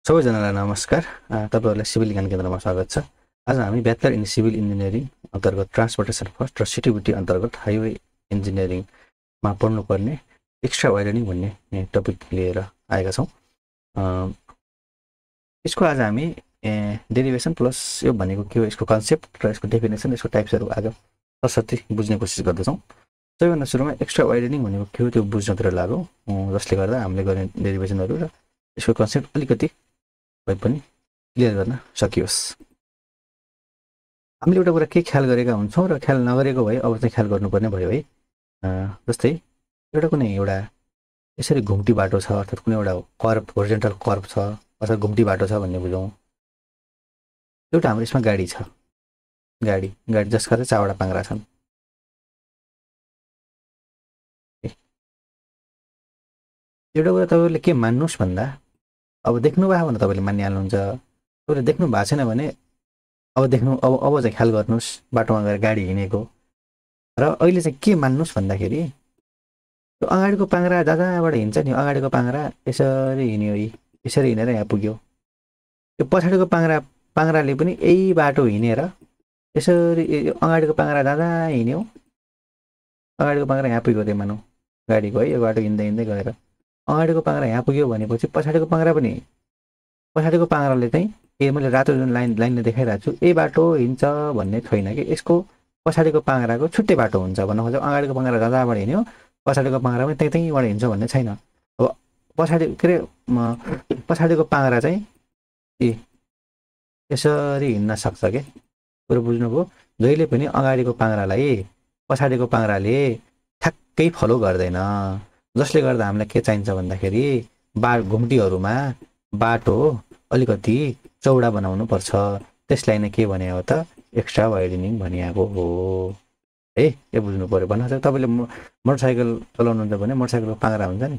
सबैजनालाई नमस्कार। तपाईहरुलाई सिभिल ज्ञान केन्द्रमा स्वागत छ। आज हामी ब्याचलर इन सिभिल इन्जिनियरिङ अन्तर्गत ट्रान्सपोर्टेसन फर्स्ट र सिटिबिटी अन्तर्गत हाइवे इन्जिनियरिङमा पढ्नुपर्ने एक्स्ट्रा वाइडनिङ भन्ने टपिक लिएर आएका छौँ। यसको आज हामी डेरिभेसन प्लस यो भनेको के हो, यसको कन्सेप्ट र यसको डेफिनेसन, यसको टाइप्सहरू आज सरसर्ती बुझ्ने कोसिस गर्दैछौँ। सबैभन्दा सुरुमा एक्स्ट्रा वाइडनिङ भनेको के हो त्यो बुझ्नतिर लागौँ, जसले गर्दा हामीले गर्ने डेरिभेसनहरू र यसको कन्सेप्ट अलिकति भए पनि क्लियर गर्न सकियोस्। हामीले एउटा कुरा के ख्याल गरेका हुन्छौँ र ख्याल नगरेको भए अब चाहिँ ख्याल गर्नुपर्ने भयो है। जस्तै एउटा कुनै एउटा यसरी घुम्टी बाटो छ, अर्थात् कुनै एउटा कर्भ, होरिजेन्टल कर्भ छ अथवा घुम्टी बाटो छ भन्ने बुझौँ। एउटा हाम्रो यसमा गाडी छ, गाडी जसका चाहिँ चारवटा पाङ्ग्रा छन्। एउटा कुरा तपाईँले के मान्नुहोस् भन्दा, अब देख्नु भएको भने तपाईँले मानिहाल्नुहुन्छ, तपाईँले देख्नु भएको छैन भने अब चाहिँ ख्याल गर्नुहोस् बाटोमा गएर गाडी हिँडेको। र अहिले चाहिँ के मान्नुहोस् भन्दाखेरि त्यो अगाडिको पाङ्ग्रा जहाँबाट हिँड्छ नि, अगाडिको पाङ्ग्रा यसरी हिँड्यो, यसरी हिँडेर यहाँ पुग्यो। त्यो पछाडिको पाङ्ग्राले पनि यही बाटो हिँडेर यसरी अगाडिको पाङ्ग्रा जहाँ हिँड्यो, अगाडिको पाङ्ग्रा यहाँ पुग्यो त्यो मानौँ गाडीको है, यो बाटो हिँड्दै हिँड्दै गएर अगाडिको पाङ्ग्रा यहाँ पुग्यो भनेपछि पछाडिको पाङ्ग्राले चाहिँ मैले रातो जुन लाइनले देखाइरहेको छु यही बाटो हिँड्छ भन्ने छैन कि, यसको पछाडिको पाङ्ग्राको छुट्टै बाटो हुन्छ भन्न खोज्छ। अगाडिको पाङ्ग्रा जहाँबाट हिँड्यो पछाडिको पाङ्ग्रा पनि त्यहीँबाट हिँड्छ भन्ने छैन। अब पछाडिको पाङ्ग्रा चाहिँ यसरी हिँड्न सक्छ के, कुरो बुझ्नुभयो। जहिले पनि अगाडिको पाङ्ग्रालाई पछाडिको पाङ्ग्राले ठ्याक्कै फलो गर्दैन, जसले गर्दा हामीलाई के चाहिन्छ भन्दाखेरि घुम्टीहरूमा बाटो अलिकति चौडा बनाउनु पर्छ। त्यसलाई नै के भने हो त, एक्स्ट्रा वाइडनिङ भनिएको हो है। यो बुझ्नु पर्यो। भन्न सक्छ तपाईँले मोटरसाइकल चलाउनुहुन्छ भने मोटरसाइकलको पाङ्ग्रा हुन्छ नि,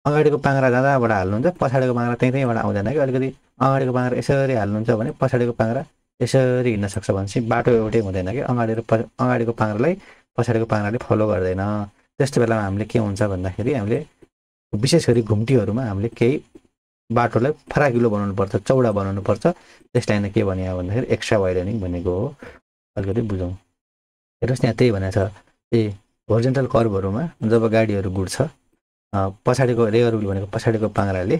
अगाडिको पाङ्ग्रा जहाँबाट हाल्नुहुन्छ पछाडिको पाङ्ग्रा त्यहीँबाट आउँदैन कि। अलिकति अगाडिको पाङ्ग्रा यसरी हाल्नुहुन्छ भने पछाडिको पाङ्ग्रा यसरी हिँड्न सक्छ भनेपछि बाटो एउटै हुँदैन कि। अगाडिको पाङ्ग्रालाई पछाडिको पाङ्ग्राले फलो गर्दैन। त्यस्तो बेलामा हामीले के हुन्छ भन्दाखेरि हामीले विशेष गरी घुम्टीहरूमा हामीले केही बाटोलाई फराकिलो बनाउनुपर्छ, चौडा बनाउनुपर्छ। त्यसलाई नै के भने भन्दाखेरि एक्स्ट्रा वाइडनिङ भनेको हो। अलिकति बुझौँ। हेर्नुहोस् यहाँ त्यही भनेको छ, होरिजेन्टल कर्भहरूमा जब गाडीहरू गुड्छ पछाडिको रेयर व्हिल भनेको पछाडिको पाङ्ग्राले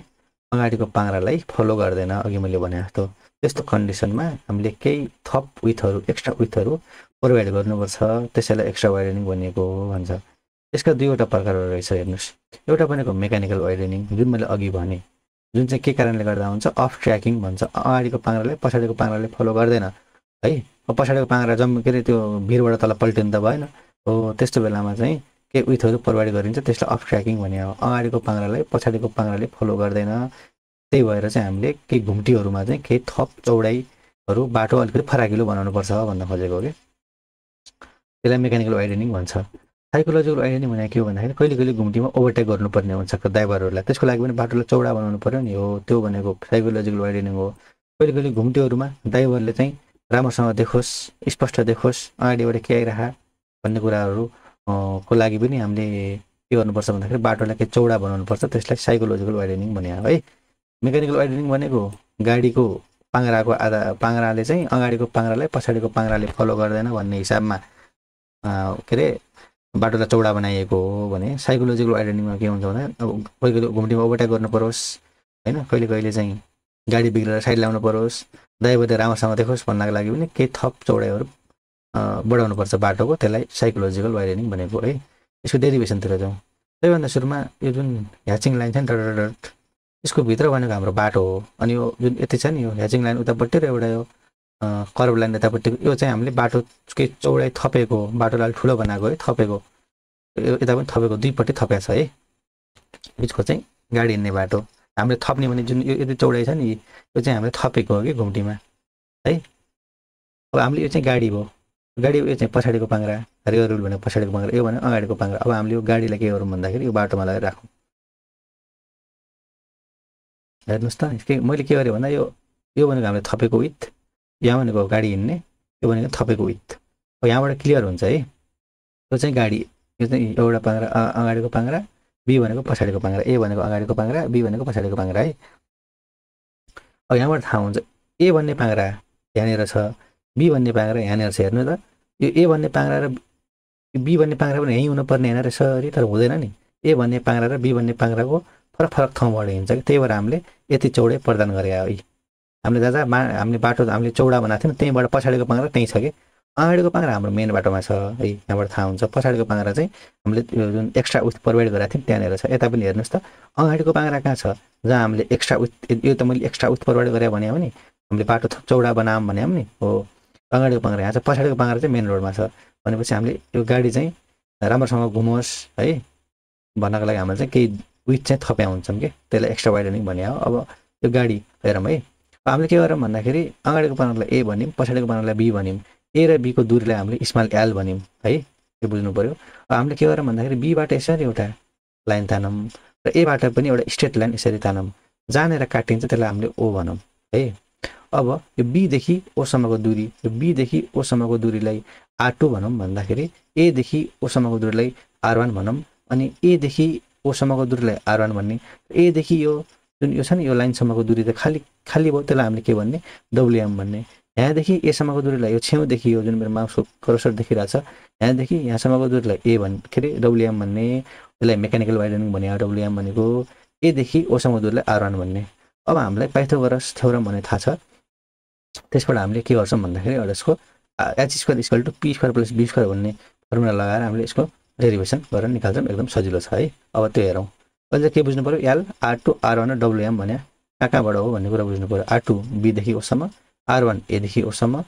अगाडिको पाङ्ग्रालाई फलो गर्दैन, अघि मैले भने जस्तो। त्यस्तो कन्डिसनमा हामीले केही थप विथहरू, एक्स्ट्रा विथहरू प्रोभाइड गर्नुपर्छ, त्यसैलाई एक्स्ट्रा वाइडनिङ भनिएको हो भन्छ। यसका दुईवटा प्रकारहरू रहेछ हेर्नुहोस्। एउटा भनेको मेकानिकल वाइडनिङ, जुन मैले अघि भने, जुन चाहिँ के कारणले गर्दा हुन्छ, अफ ट्र्याकिङ भन्छ। अगाडिको पाङ्ग्राले पछाडिको पाङ्ग्राले फलो गर्दैन है। पछाडिको पाङ्ग्रा के अरे त्यो भिरबाट तल पल्टिनु त भएन हो। त्यस्तो बेलामा चाहिँ के विथहरू प्रोभाइड गरिन्छ, त्यसलाई अफ ट्र्याकिङ भने हो। अगाडिको पाङ्ग्रालाई पछाडिको पाङ्ग्राले फलो गर्दैन। त्यही भएर चाहिँ हामीले केही घुम्टीहरूमा चाहिँ केही थप चौडाइहरू, बाटो अलिकति फराकिलो बनाउनुपर्छ भन्न खोजेको हो कि। त्यसलाई मेकानिकल वाइडनिङ भन्छ। साइकोलोजिकल वाइडनिङ भनेको के हो भन्दाखेरि कहिले कहिले घुम्टीमा ओभरटेक गर्नुपर्ने हुन्छ ड्राइभरहरूलाई, त्यसको लागि पनि बाटोलाई चौडा बनाउनु पर्यो नि हो। त्यो भनेको साइकोलोजिकल वाइडनिङ हो। कहिले कहिले घुम्टीहरूमा ड्राइभरले चाहिँ राम्रोसँग देखोस्, स्पष्ट देखोस् अगाडिबाट के आइरह भन्ने कुराहरू को लागि पनि हामीले के गर्नुपर्छ भन्दाखेरि बाटोलाई के चौडा बनाउनुपर्छ। त्यसलाई साइकोलोजिकल वाइडनिङ भने है। मेकानिकल वाइडनिङ भनेको गाडीको पाङ्ग्राले चाहिँ अगाडिको पाङ्ग्रालाई पछाडिको पाङ्ग्राले फलो गर्दैन भन्ने हिसाबमा के अरे बाटोलाई चौडा बनाइएको हो भने। साइकोलोजिकल वाइडनिङमा के हुन्छ भने अब कहिले कहिले घुम्टीमा ओभरटेक गर्नु परोस् होइन, कहिले कहिले चाहिँ गाडी बिग्रेर साइड ल्याउनु परोस्, ड्राइभरले राम्रोसँग देखोस् भन्नको लागि पनि केही थप चौडाइहरू बढाउनुपर्छ बाटोको। त्यसलाई साइकोलोजिकल वाइडनिङ भनेको है। यसको डेरिभेसनतिर जाउँ। सबैभन्दा सुरुमा यो जुन ह्याचिङ लाइन छ नि डट, यसको भित्र भनेको हाम्रो बाटो हो। अनि यो जुन यति छ नि, यो ह्याचिङ लाइन उतापट्टि र एउटा यो कर्भ लाइन यतापट्टिको, यो चाहिँ हामीले बाटो केही चौडाइ थपेको, बाटोलाई ठुलो बनाएको है, थपेको। यता पनि थपेको, दुईपट्टि थपेको छ है। बिचको चाहिँ गाडी हिँड्ने बाटो हामीले थप्ने भने जुन यो यति चौडाइ छ नि, यो चाहिँ हामीले थपेको हो कि घुम्टीमा है। अब हामीले यो चाहिँ गाडी भयो, गाडी यो चाहिँ पछाडिको पाङ्ग्रा, रेयर व्हिल भनेको पछाडिको पाङ्ग्रा, यो भने अगाडिको पाङ्ग्रा। अब हामीले यो गाडीलाई के गरौँ भन्दाखेरि यो बाटोमा लगेर राखौँ। हेर्नुहोस् त, मैले के गरेँ भन्दा यो भनेको हामीले थपेको विथ, यहाँ भनेको गाडी हिँड्ने, यो भनेको थपेको विथ। अब यहाँबाट क्लियर हुन्छ है। यो चाहिँ गाडी, यो चाहिँ एउटा पाङ्ग्रा अगाडिको पाङ्ग्रा, बी भनेको पछाडिको पाङ्ग्रा, ए भनेको अगाडिको पाङ्ग्रा, बी भनेको पछाडिको पाङ्ग्रा है। अब यहाँबाट थाहा हुन्छ ए भन्ने पाङ्ग्रा यहाँनिर छ, बी भन्ने पाङ्ग्रा यहाँनिर छ। हेर्नु त यो ए भन्ने पाङ्ग्रा र बी भन्ने पाङ्ग्रा पनि यहीँ हुनुपर्ने होइन रहेछ, तर हुँदैन नि। ए भन्ने पाङ्ग्रा र बी भन्ने पाङ्ग्राको फरक फरक ठाउँबाट हिँड्छ कि, त्यही भएर हामीले यति चौडै प्रदान गरे है। हामीले हामीले बाटो हामीले चौडा बनाएको थियौँ, त्यहीँबाट पछाडिको पाङ्ग्रा त्यहीँ छ कि, अगाडिको पाङ्ग्रा हाम्रो मेन बाटोमा छ है। यहाँबाट थाहा हुन्छ पछाडिको पाङ्ग्रा चाहिँ हामीले जुन एक्स्ट्रा विथ प्रोभाइड गरेको थियौँ त्यहाँनिर छ। यता पनि हेर्नुहोस् त अगाडिको पाङ्ग्रा कहाँ छ, जहाँ हामीले एक्स्ट्रा विथ, यो त मैले एक्स्ट्रा विथ प्रोभाइड गरेँ भने हो नि, हामीले बाटो चौडा बनाऊँ भने नि हो। अगाडिको पाङ्ग्रा यहाँ छ, पछाडिको पाङ्ग्रा चाहिँ मेन रोडमा छ। भनेपछि हामीले यो गाडी चाहिँ राम्रोसँग घुमोस् है भन्नको लागि हामीले चाहिँ केही विथ चाहिँ थप्या हुन्छौँ कि, त्यसलाई एक्स्ट्रा वाइडनिङ भने हो। अब यो गाडी हेरौँ है, हामीले के गरौँ भन्दाखेरि अगाडिको पाङ्ग्रालाई ए भन्यौँ, पछाडिको पाङ्ग्रालाई बी भन्यौँ, ए र बीको दूरीलाई हामीले स्मल एल भन्यौँ है, यो बुझ्नु पऱ्यो। अब हामीले के गरौँ भन्दाखेरि बीबाट यसरी एउटा लाइन तानौँ र एबाट पनि एउटा स्ट्रेट लाइन यसरी तानौँ, जहाँनिर काटिन्छ त्यसलाई हामीले ओ भनौँ है। अब यो बीदेखि ओसम्मको दूरी, यो बीदेखि ओसम्मको दूरीलाई R2 भनौँ भन्दाखेरि एदेखि ओसम्मको दूरीलाई R1 भनौँ, अनि एदेखि ओसम्मको दूरीलाई R1 भन्ने, एदेखि यो जुन यो छ नि यो लाइनसम्मको दूरी त खाली भयो, त्यसलाई हामीले के भन्ने WM भन्ने। यहाँदेखि एसम्मको दूरीलाई यो छेउदेखि यो जुन मेरो माउसको कर्सर देखिरहेको छ यहाँदेखि यहाँसम्मको दूरीलाई ए के अरे WM भन्ने, त्यसलाई मेकानिकल वाइडनिङ भने WM भनेको, एदेखि ओसम्मको दूरीलाई R1 भन्ने। अब हामीलाई पाइथागोरस थ्योरम भन्ने थाहा छ, त्यसबाट हामीले के गर्छौँ भन्दाखेरि एउटा यसको H² = P² + B² भन्ने फर्मुला लगाएर हामीले यसको डेरिभेसन गरेर निकाल्छौँ, एकदम सजिलो छ है। अब त्यो हेरौँ, अहिले के बुझ्नु पऱ्यो, L R2 R1 र WM भने कहाँबाट हो भन्ने कुरा बुझ्नु पऱ्यो। R2 बीदेखि ओसम्म, R1 एदेखि ओसम्म,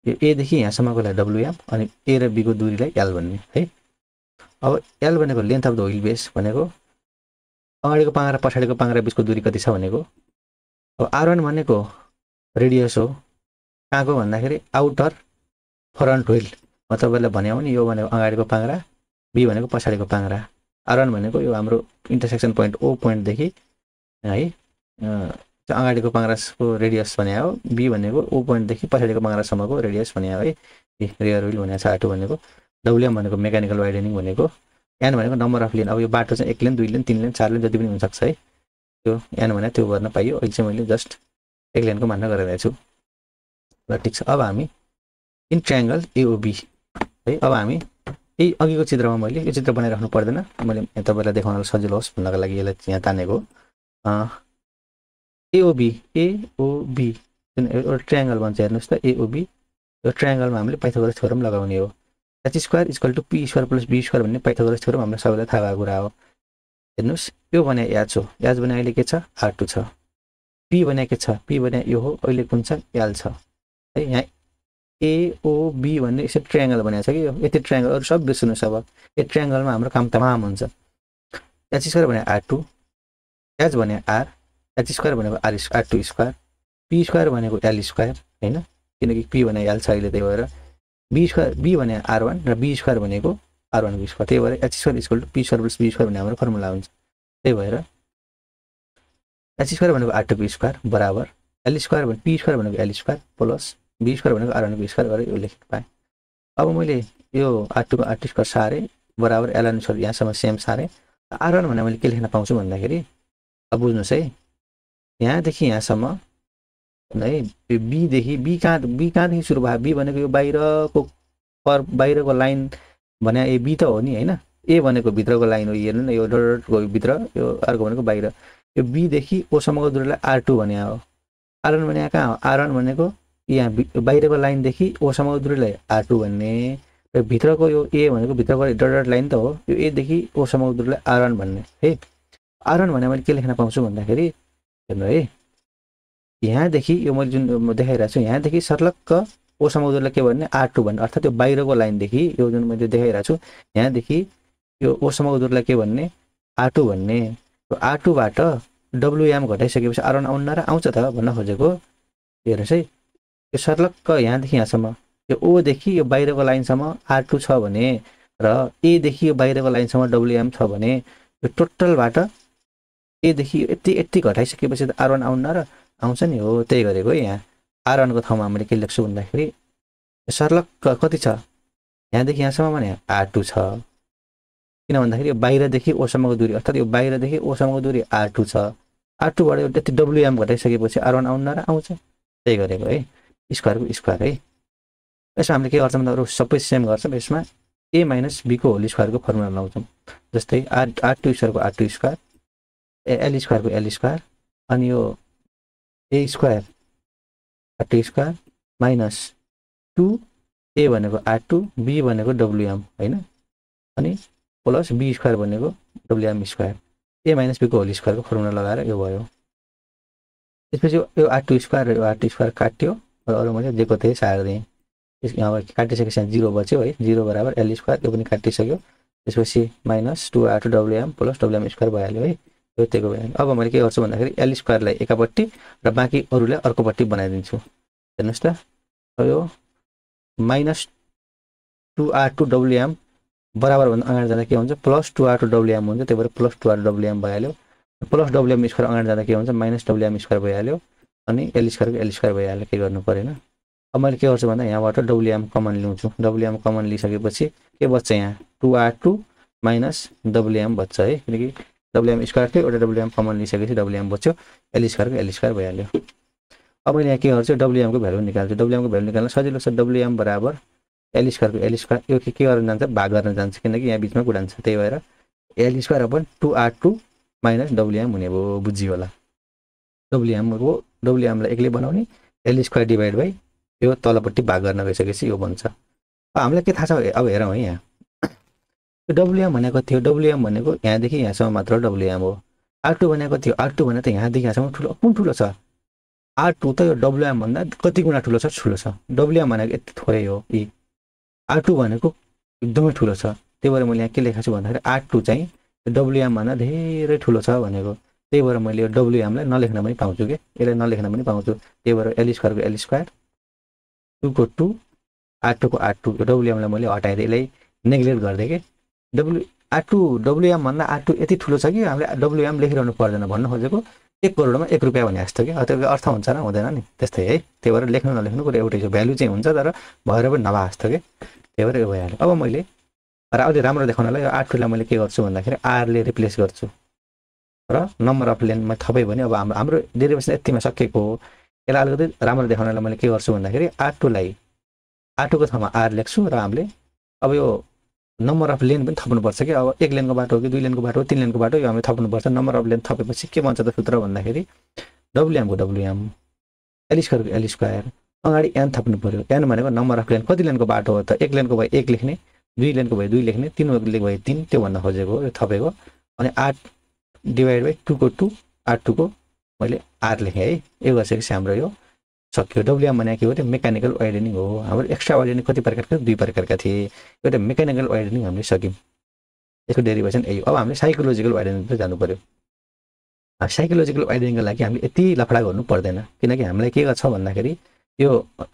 यो एदेखि यहाँसम्मकोलाई WM, अनि ए र बीको दूरीलाई L भन्ने है। अब L भनेको length of the wheel base भनेको, अगाडिको पाङ्ग्रा पछाडिको पाङ्ग्रा बिचको दूरी कति छ भनेको। अब R1 भनेको रेडियस हो कहाँको भन्दाखेरि आउटर फ्रन्ट व्हील, म तपाईँलाई भने नि, यो भनेको अगाडिको पाङ्ग्रा, बी भनेको पछाडिको पाङ्ग्रा, R1 भनेको यो हाम्रो इन्टरसेक्सन पोइन्ट ओ पोइन्टदेखि है अगाडिको पाङ्ग्राको रेडियस भने हो, बी भनेको ओ पोइन्टदेखि पछाडिको पाङ्ग्रासम्मको रेडियस भने हो है, रियर व्हील भनेको छ। R2 भनेको, WM भनेको मेकानिकल वाइडनिङ भनेको, एन भनेको नम्बर अफ लेन। अब यो बाटो चाहिँ 1 लेन 2 लेन 3 लेन 4 लेन जति पनि हुनसक्छ है, त्यो एन भने त्यो गर्न पाइयो। अहिले चाहिँ मैले जस्ट 1 लेनको मान्न गरिरहेको छु ल, ठिक छ। अब हामी इन ट्रायङ्गल AOB है, अब हामी यही अघिको चित्रमा मैले यो चित्र बनाइराख्नु पर्दैन, मैले तपाईँलाई देखाउन सजिलो होस् भन्नको लागि यसलाई यहाँ तानेको। AOB जुन एउटा ट्रायङ्गल भन्छ हेर्नुहोस् त, AOB यो ट्रायङ्गलमा हामीले पाइथागोरस थ्योरम लगाउने हो। H² = P² + B² भन्ने पाइथागोरस थ्योरम हामीलाई सबैलाई थाहा भएको कुरा हो। हेर्नुहोस् यो भने H हो, H भने अहिले के छ R2 छ, P भने के छ, P भने यो हो, अहिले कुन छ L छ है। यहाँ AOB भन्ने यसरी ट्रायङ्गल भनेको छ कि, यो यति ट्रायङ्गल अरू सब बिर्सिनुहोस्। अब यो ट्रायङ्गलमा हाम्रो काम तमाम हुन्छ। H² भने R2, H भने R, H² भनेको R2², P² भनेको L² होइन, किनकि P भने L छ अहिले, त्यही भएर B भने R1 र B² भनेको R1², त्यही भएर H² = P² + B² भन्ने हाम्रो फर्मुला हुन्छ। त्यही भएर H² भनेको R2² बराबर L² भने P² भनेको L² प्लस B² भनेको R1² गरेर यो लेख्न पाएँ। अब मैले यो R2 को R2² सारेँ बराबर L1² यहाँसम्म सेम सारेँ। R1 भने मैले के लेख्न पाउँछु भन्दाखेरि, अब बुझ्नुहोस् है, यहाँदेखि यहाँसम्म है, बी कहाँदेखि सुरु भयो, बी भनेको यो बाहिरको लाइन भने ए बी त हो नि होइन, ए भनेको भित्रको लाइन हो, हेर्नु न यो डटको भित्र, यो अर्को भनेको बाहिर, यो बीदेखि ओसम्मको दूरीलाई R2 भने हो। R1 भने कहाँ हो, R1 भनेको यहाँ बाहिरको लाइनदेखि ओसम्मको दूरीलाई R2 भन्ने, र भित्रको यो ए भनेको भित्रको डट लाइन त हो, यो एदेखि ओसम्मको दूरीलाई R1 भन्ने है। R1 भने मैले के लेख्न पाउँछु भन्दाखेरि, हेर्नु है, यहाँदेखि यो मैले जुन देखाइरहेको छु यहाँदेखि सर्लक्क ओसम्मको दूरीलाई के भन्ने R2 भन्ने, अर्थात् यो बाहिरको लाइनदेखि यो जुन मैले देखाइरहेको छु यहाँदेखि यो ओसम्मको दूरीलाई के भन्ने R2 भन्ने। यो R2 बाट WM घटाइसकेपछि R1 आउन र आउँछ त भन्न खोजेको। हेर्नुहोस् है, यो सर्लक्क यहाँदेखि यहाँसम्म यो ओदेखि यो बाहिरको लाइनसम्म R2 छ भने र एदेखि यो बाहिरको लाइनसम्म WM छ भने, यो टोटलबाट एदेखि यति घटाइसकेपछि त R1 आउन र आउँछ नि हो, त्यही गरेको यहाँ R1 को ठाउँमा मैले के लेख्छु भन्दाखेरि, सर्लक्क कति छ यहाँदेखि यहाँसम्म भने R2 छ, किन भन्दाखेरि यो बाहिरदेखि ओसम्मको दूरी, अर्थात् यो बाहिरदेखि ओसम्मको दूरी R2 छ, R2 बाट यति WM घटाइसकेपछि R1 आउन र आउँछ त्यही गरेको है स्क्वायरको स्क्वायर है यसमा हामीले के गर्छौँ भन्दा सबै सेम गर्छौँ यसमा a - b को होल स्क्वायरको फर्मुला लाउँछौँ जस्तै R2 स्क्वायरको R2 स्क्वायर L स्क्वायरको L स्क्वायर अनि यो a square R2 square minus 2a भनेको R2 b भनेको WM हैन अनि प्लस b स्क्वायर भनेको WM स्क्वायर a - b को होल स्क्वायरको फर्मुला लगाएर यो भयो त्यसपछि यो R2 स्क्वायर र यो R2 स्क्वायर काट्यो र अरु मैले जेको थिए सार्दिए यहाँ काटिसकेपछि 0 बच्यो है 0 बराबर L स्क्वायर यो पनि काटिसक्यो त्यसपछि minus 2R2 WM plus WM square भइहाल्यो है यो त्यको भइहाल्यो अब मैले के गर्छु भन्दाखेरि L स्क्वायरलाई एकापट्टि र बाँकी अरुलाई अर्कोपट्टि बनाइदिन्छु हेर्नुस् त यो माइनस 2R2 WM बराबर भन्दा अगाडि जाँदा के हुन्छ प्लस 2R2 WM हुन्छ त्यही भएर प्लस 2R2 WM भइहाल्यो प्लस WM स्क्वायर अगाडि जाँदा के हुन्छ माइनस WM स्क्वायर भइहाल्यो अनि L स्क्वायरको L स्क्वायर भइहाल्यो के गर्नु परेन अब मैले के गर्छु भन्दा यहाँबाट WM कमन ल्याउँछु WM कमन लिइसकेपछि के बच्छ यहाँ 2R2 माइनस WM बच्छ है किनकि WM स्क्वायर थियो एउटा WM कमन लिइसकेपछि WM बच्यो L स्क्वायरको L स्क्वायर भइहाल्यो अब मैले यहाँ के गर्छु WM को भ्यालु निकाल्छु WM को भ्यालु निकाल्न सजिलो छ WM बराबर L स्क्वायरको L स्क्वायर यो के गर्न जान्छ भाग गर्न जान्छ किनकि यहाँ बीचमा गुणान्छ त्यही भएर L square upon 2R2 minus WM हुने भयो बुझियो होला WM को WM लाई एक्लै बनाउने L स्क्वायर डिभाइड बाइ यो तलपट्टि भाग गर्न गइसकेपछि यो बन्छ हामीलाई के थाहा छ अब हेरौँ है यहाँ WM भनेको थियो WM भनेको यहाँदेखि यहाँसम्म मात्र WM हो R2 भनेको थियो R2 भने त यहाँदेखि यहाँसम्म ठुलो कुन ठुलो छ R2 त यो WM भन्दा कति गुणा ठुलो छ WM भनेको यति थोरै हो यी R2 भनेको एकदमै ठुलो छ त्यही भएर मैले यहाँ के लेखेको छु भन्दाखेरि R2 चाहिँ WM भन्दा धेरै ठुलो छ भनेको त्यही भएर मैले यो WM लाई नलेख्न पनि पाउँछु के यसलाई नलेख्न पनि पाउँछु त्यही भएर L स्क्वायरको L स्क्वायर 2 को 2 R2 को R2 यो WM लाई मैले हटाइदिए यसलाई नेग्लेक्ट गर्दै के R2 WM भन्दा R2 यति ठुलो छ कि हामीले WM लेखिरहनु पर्दैन भन्न खोजेको 1 करोडमा 1 रुपैयाँ भने जस्तो के त्यसको अर्थ हुन्छ न हुँदैन नि त्यस्तै है त्यही भएर लेख्नु नलेख्नु कुरा एउटै छ भ्यालु चाहिँ हुन्छ तर भएर पनि नभए जस्तो के त्यही भएर यो भइहाल्यो अब मैले र अलि राम्रो देखाउनलाई यो R2 लाई मैले के गर्छु भन्दाखेरि R ले रिप्लेस गर्छु र नम्बर अफ लेनमा थपै भने अब हाम्रो डेरिभेसन यतिमा सकिएको हो यसलाई अलिकति राम्रो देखाउनलाई मैले के गर्छु भन्दाखेरि R2 को ठाउँमा R लेख्छु र हामीले अब यो नम्बर अफ लेन पनि थप्नुपर्छ कि अब 1 लेनको बाटो हो कि 2 लेनको बाटो हो 3 लेनको बाटो यो हामीले थप्नुपर्छ नम्बर अफ लेन थपेपछि के बन्छ त सूत्र भन्दाखेरि WM को WM L स्क्वायरको L स्क्वायर अगाडि n थप्नु पर्यो n भनेको नम्बर अफ लेन कति लेनको बाटो हो त 1 लेनको भए 1 लेख्ने 2 लेनको भए 2 लेख्ने 3 लेनको भए 3 त्यो भन्न खोजेको यो थपेको अनि R डिवाइड बाइ 2 को 2 R2 को मैले R लेखेँ है यो गरिसकेपछि हाम्रो यो सक्यो WM भने के हो त मेकानिकल वाइडनिङ हो हाम्रो एक्स्ट्रा वाइडनिङ कति प्रकारका दुई प्रकारका थिए एउटा मेकानिकल वाइडनिङ हामीले सक्यौं यसको डेरिभेसन यही हो अब हामीले साइकोलोजिकल वाइडनिङ तिर जानु पर्यो साइकोलोजिकल वाइडनिङको लागि हामीले यति लफडा गर्नु पर्दैन किनकि हामीलाई के गर्छ भन्दाखेरि यो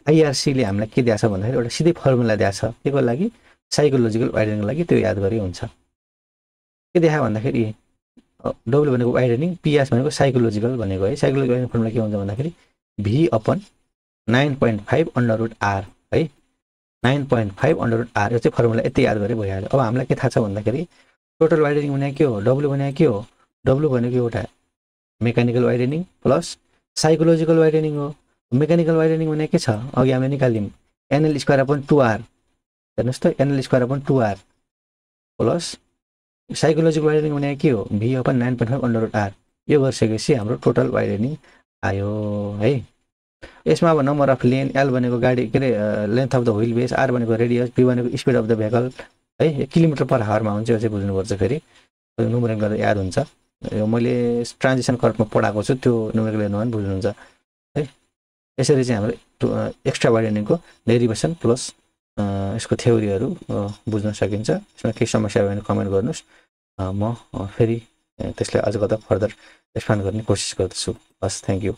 IRC ले हामीलाई के दिएछ भन्दाखेरि एउटा सिधै फर्मुला दिएछ केको लागि साइकोलोजिकल वाइडनिङको लागि त्यो याद गरे हुन्छ के देखायो भन्दाखेरि W भनेको वाइडनिङ PS भनेको साइकोलोजिकल भनेको है साइकोलोजिकल फर्मुला के हुन्छ भन्दाखेरि V upon 9.5 under root R है 9.5 अंडर रूट R यो चाहिँ फर्मुला यति याद गरे भइहाल्यो अब हामीलाई के थाहा छ भन्दाखेरि टोटल वाइडनिङ भने के हो W भने के हो W भनेको एउटा मेकानिकल वाइडनिङ प्लस साइकोलोजिकल वाइडनिङ हो मेकानिकल वाइडनिङ भने के छ अघि हामीले निकाल्यौं NL स्क्वायर अपन 2R हेर्नुस् त NL square upon 2R plus psychological widening भने के हो V upon 9.5 under root R यो गरिसकेपछि हाम्रो टोटल वाइडनिङ आयो है यसमा अब नम्बर अफ लेन L भनेको गाडी के रे length of the wheel base R भनेको रेडियस P भनेको स्पिड अफ द भेहिकल है किलोमिटर पर आवर मा हुन्छ यो चाहिँ बुझ्नुपर्छ फेरि न्युमेरिकल गर्दा याद हुन्छ यो मैले ट्रान्जिसन कर्वमा पढाएको छु त्यो न्युमेरिकल हेर्नु भने बुझ्नुहुन्छ है यसरी चाहिँ हाम्रो एक्स्ट्रा वाइडनिङको डेरिभेसन प्लस यसको थ्योरीहरु बुझ्न सकिन्छ यसमा केही समस्या भयो भने कमेन्ट गर्नुस् म फेरि त्यसलाई अझ कता फर्दर एक्सप्लेन गर्ने कोसिस गर्छु बस थ्यांक यू